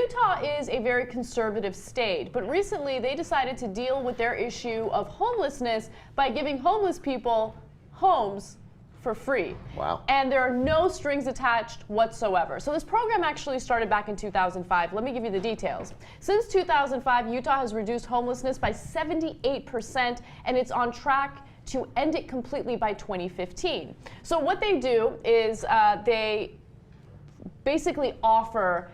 Utah is a very conservative state, but recently they decided to deal with their issue of homelessness by giving homeless people homes for free. Wow. And there are no strings attached whatsoever. So this program actually started back in 2005. Let me give you the details. Since 2005, Utah has reduced homelessness by 78%, and it's on track to end it completely by 2015. So what they do is they basically offer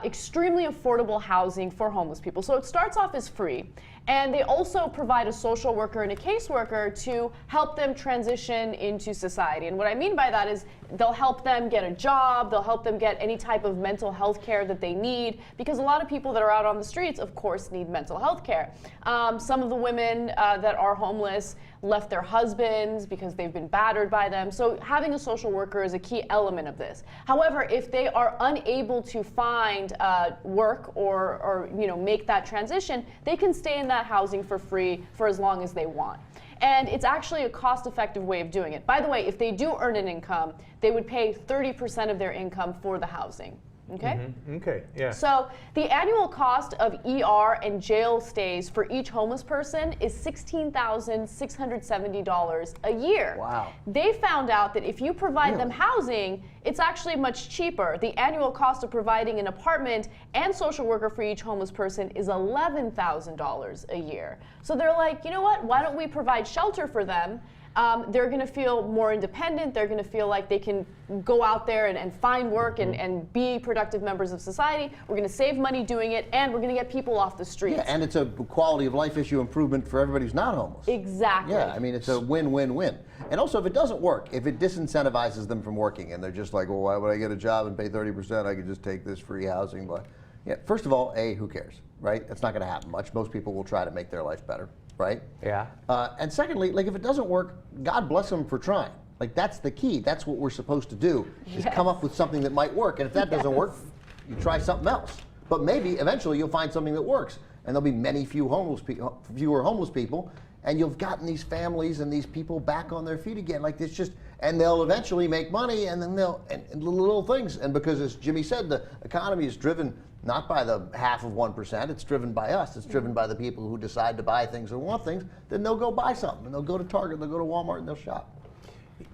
extremely affordable housing for homeless people. So it starts off as free. And they also provide a social worker and a caseworker to help them transition into society. And what I mean by that is they'll help them get a job, they'll help them get any type of mental health care that they need, because a lot of people that are out on the streets, of course, need mental health care. Some of the women that are homeless left their husbands because they've been battered by them. So having a social worker is a key element of this. However, if they are unable to find work or make that transition, they can stay in that housing for free for as long as they want. And it's actually a cost-effective way of doing it. By the way, if they do earn an income, they would pay 30% of their income for the housing. Okay? Mm-hmm. Okay, yeah. So the annual cost of ER and jail stays for each homeless person is $16,670 a year. Wow. They found out that if you provide them housing, it's actually much cheaper. The annual cost of providing an apartment and social worker for each homeless person is $11,000 a year. So they're like, you know what? Why don't we provide shelter for them? They're going to feel more independent. They're going to feel like they can go out there and find work and be productive members of society. We're going to save money doing it, and we're going to get people off the streets. Yeah, and it's a quality of life issue improvement for everybody who's not homeless. Exactly. Yeah, I mean, it's a win-win-win. And also, if it doesn't work, if it disincentivizes them from working, and they're just like, well, why would I get a job and pay 30%? I could just take this free housing. But yeah, first of all, who cares, right? That's not going to happen much. Most people will try to make their life better. Right? Yeah. And secondly, like, if it doesn't work, God bless them for trying. Like, that's the key. That's what we're supposed to do, is come up with something that might work. And if that doesn't work, you try something else. But maybe eventually you'll find something that works, and there'll be fewer homeless people, and you've gotten these families and these people back on their feet again. Like, it's just, and they'll eventually make money, and then and little things. And because, as Jimmy said, the economy is driven not by the half of 1%, it's driven by us. It's driven by the people who decide to buy things or want things. Then they'll go buy something, and they'll go to Target, they'll go to Walmart, and they'll shop.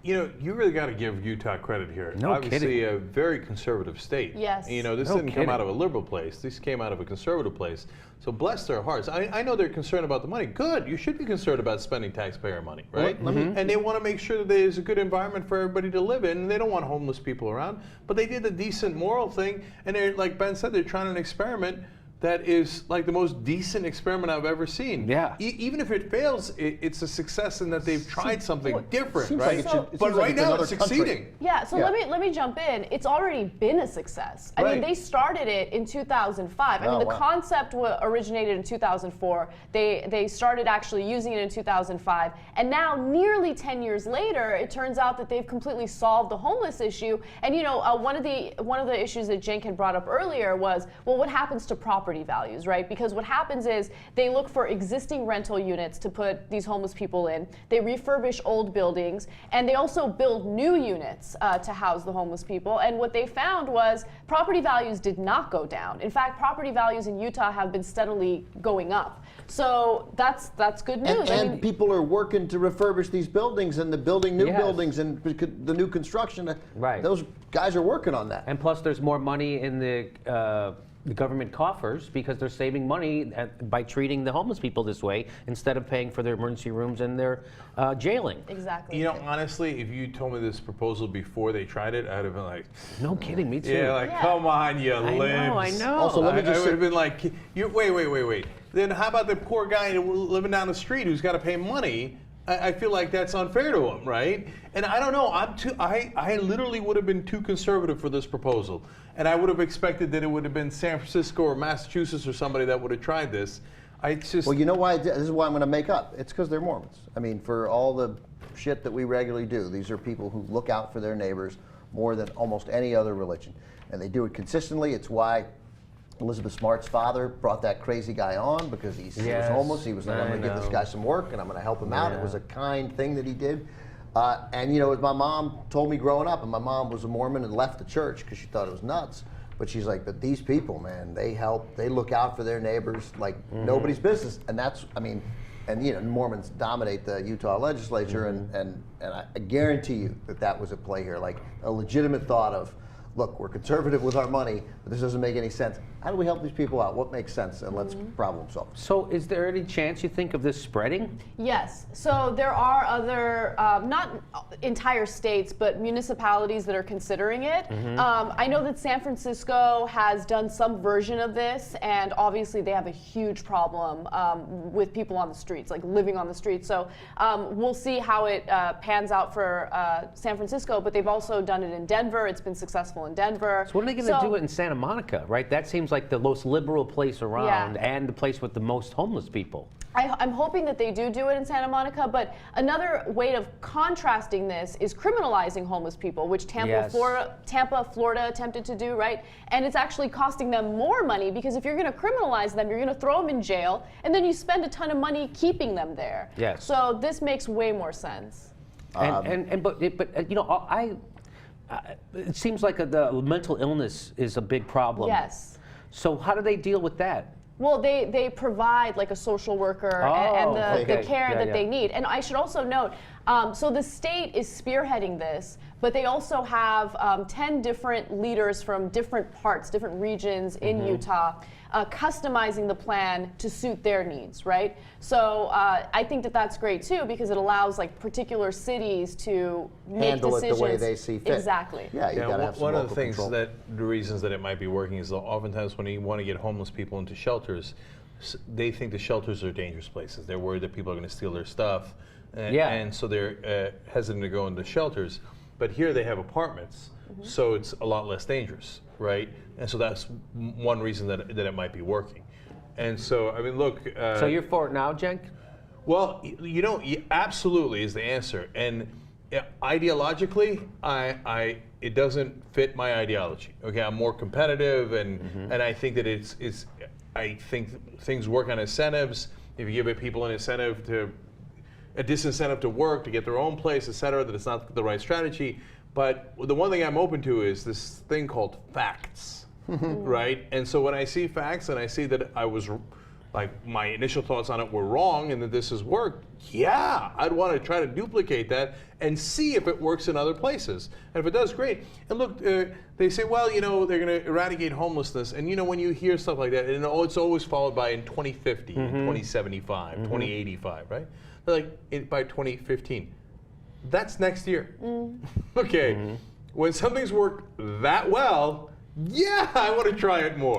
You know, you really got to give Utah credit here. No Obviously, kidding. a very conservative state. Yes. You know, this didn't come out of a liberal place. This came out of a conservative place. So bless their hearts. I know they're concerned about the money. Good. You should be concerned about spending taxpayer money, right? And they want to make sure that there's a good environment for everybody to live in. And they don't want homeless people around. But they did a decent moral thing. And they're, like Ben said, they're trying an experiment that is like the most decent experiment I've ever seen. Yeah. Even if it fails, it's a success in that they've tried something different, seems right? like it should- But right now it's another country. succeeding. Yeah, so Yeah. let me jump in. It's already been a success. I mean, Right. they started it in 2005. I mean, Oh, the wow. concept originated in 2004. They started actually using it in 2005, and now nearly 10 years later, it turns out that they've completely solved the homeless issue. And you know, one of the issues that Cenk had brought up earlier was, well, what happens to property values, right? Because what happens is they look for existing rental units to put these homeless people in. They refurbish old buildings, and they also build new units to house the homeless people. And what they found was property values did not go down. In fact, property values in Utah have been steadily going up. So that's good news. And people are working to refurbish these buildings and building new Yes. buildings and the new construction. Right. Those guys are working on that. And plus, there's more money in the government coffers because they're saving money by treating the homeless people this way instead of paying for their emergency rooms and their jailing. Exactly. You know, honestly, if you told me this proposal before they tried it, I'd have been like, No kidding, me too. yeah, like, come on, you I libs. know. Also, let me just I would say- have been like, wait. Then how about the poor guy living down the street who's got to pay money? I feel like that's unfair to him, right? And I don't know. I literally would have been too conservative for this proposal, and I would have expected that it would have been San Francisco or Massachusetts or somebody that would have tried this. Well, you know why? This is why I'm going to make up. It's because they're Mormons. I mean, for all the shit that we regularly do, these are people who look out for their neighbors more than almost any other religion, and they do it consistently. It's why Elizabeth Smart's father brought that crazy guy on, because he was homeless. He was like, I'm going to give this guy some work and I'm going to help him out. It was a kind thing that he did. And you know, as my mom told me growing up, and my mom was a Mormon and left the church because she thought it was nuts. But she's like, but these people, man, they help, they look out for their neighbors like nobody's business. And that's, I mean, and you know, Mormons dominate the Utah legislature, and I guarantee you that was at play here, like a legitimate thought of, look, we're conservative with our money, but this doesn't make any sense. How do we help these people out? What makes sense? And let's problem solve. So is there any chance you think of this spreading? Yes. So there are other, not entire states, but municipalities that are considering it. I know that San Francisco has done some version of this, and obviously they have a huge problem with people on the streets, like living on the streets. So we'll see how it pans out for San Francisco, but they've also done it in Denver. It's been successful in Denver. So when are they going to do it in Santa Monica, right? That seems like the most liberal place around and the place with the most homeless people. I'm hoping that they do it in Santa Monica, but another way of contrasting this is criminalizing homeless people, which Tampa, Florida attempted to do, right? And it's actually costing them more money, because if you're going to criminalize them, you're going to throw them in jail, and then you spend a ton of money keeping them there. Yes. So this makes way more sense. But you know, it seems like the mental illness is a big problem. Yes. So how do they deal with that? Well, they provide like a social worker and the care that they need. And I should also note, so the state is spearheading this, but they also have 10 different leaders from different parts, different regions in Utah, customizing the plan to suit their needs, right? So I think that that's great too, because it allows like particular cities to make handle decisions it the way they see fit. Exactly. Yeah, you gotta have some one of local the things control. the reasons that it might be working is that oftentimes when you want to get homeless people into shelters, they think the shelters are dangerous places. They're worried that people are going to steal their stuff, and so they're hesitant to go into shelters. But here they have apartments, so it's a lot less dangerous, right? And so that's one reason that it might be working. And so, I mean, look. So you're for it now, Cenk? Well, you know, absolutely is the answer. And ideologically, it doesn't fit my ideology. Okay, I'm more competitive, and I think that I think things work on incentives. If you give people an incentive a disincentive to work, to get their own place, et cetera, that it's not the right strategy. But the one thing I'm open to is this thing called facts, right? And so when I see facts and I see that I was, like, my initial thoughts on it were wrong and that this has worked, yeah, I'd want to try to duplicate that and see if it works in other places. And if it does, great. And look, they say, well, you know, they're going to eradicate homelessness. And, you know, when you hear stuff like that, and it's always followed by in 2050, in 2075, 2085, right? They're like, by 2015. That's next year. Okay, when something's worked that well, yeah, I want to try it more.